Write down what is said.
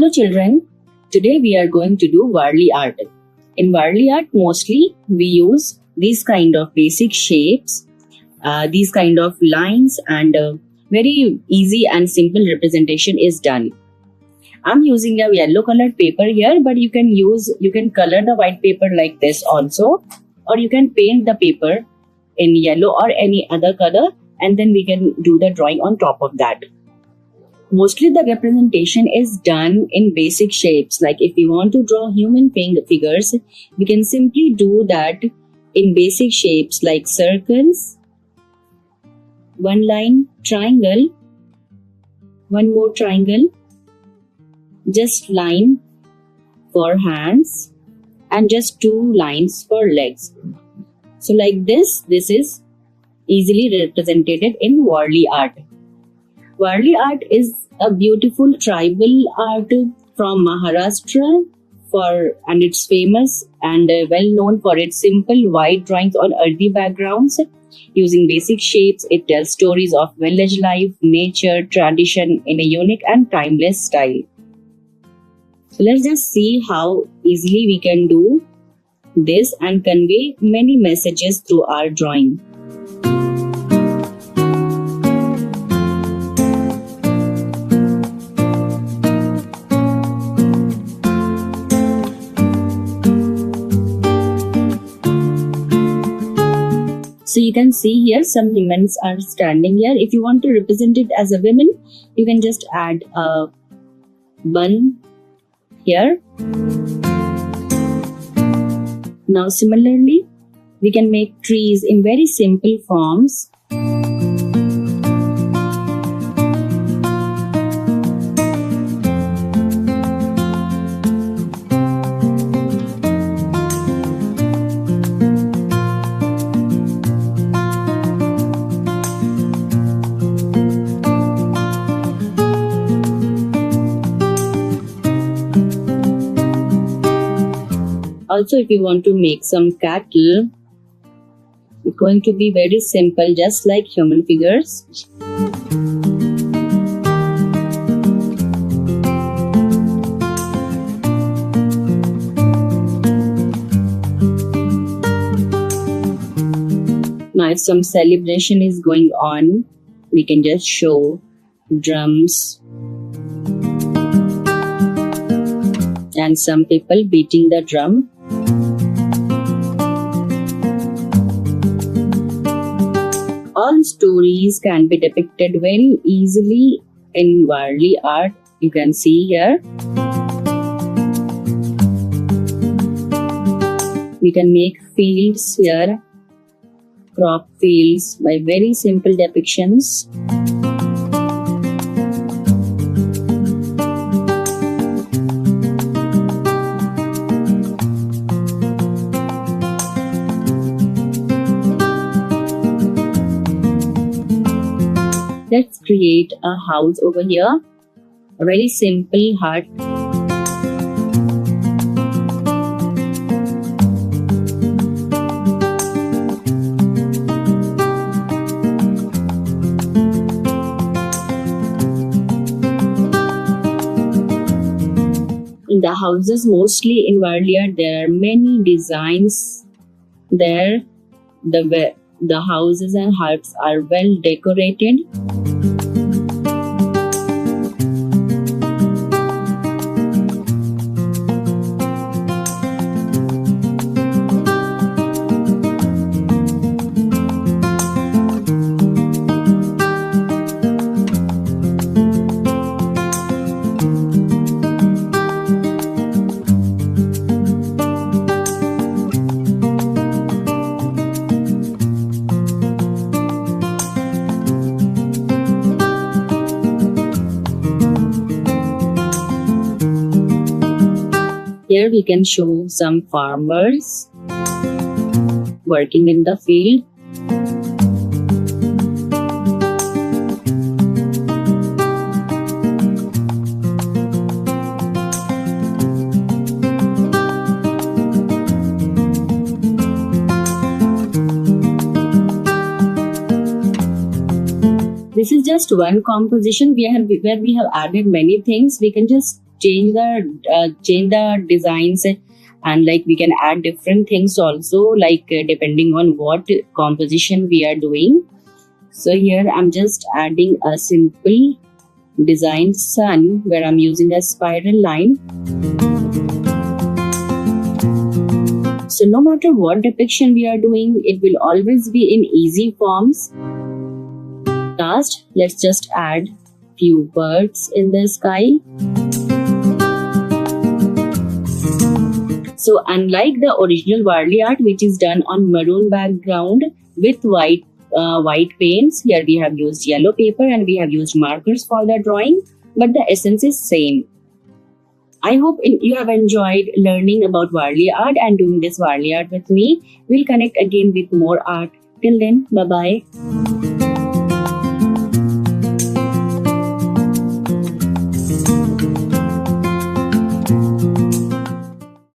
Hello children, today we are going to do Warli Art. In Warli Art mostly we use these kind of basic shapes, these kind of lines and very easy and simple representation is done. I'm using a yellow colored paper here, but you can color the white paper like this also, or you can paint the paper in yellow or any other color and then we can do the drawing on top of that. Mostly the representation is done in basic shapes. Like if we want to draw human figures, we can simply do that in basic shapes like circles, one line, triangle, one more triangle, just line for hands and just two lines for legs. So like this is easily represented in Warli Art. Warli Art is a beautiful tribal art from Maharashtra and it's famous and well known for its simple white drawings on earthy backgrounds. Using basic shapes, it tells stories of village life, nature, tradition in a unique and timeless style. So let's just see how easily we can do this and convey many messages through our drawing. So you can see here some women are standing here. If you want to represent it as a woman, you can just add a bun here. Now similarly, we can make trees in very simple forms. Also, if you want to make some cattle, it's going to be very simple, just like human figures. Now, if some celebration is going on, we can just show drums and some people beating the drum. All stories can be depicted very easily in Warli Art. You can see here. We can make fields here, crop fields by very simple depictions. Let's create a house over here, a very simple hut. In the houses, mostly in Warli Art, there are many designs there. The houses and huts are well decorated. Here we can show some farmers working in the field. This is just one composition where we have added many things. We can just change the designs, and like we can add different things also, like depending on what composition we are doing. So here I'm just adding a simple designed sun where I'm using a spiral line. So no matter what depiction we are doing, it will always be in easy forms. Last, let's just add few birds in the sky. So unlike the original Warli art, which is done on maroon background with white paints, here we have used yellow paper and we have used markers for the drawing, but the essence is same. I hope you have enjoyed learning about Warli art and doing this Warli art with me. We'll connect again with more art. Till then, bye-bye.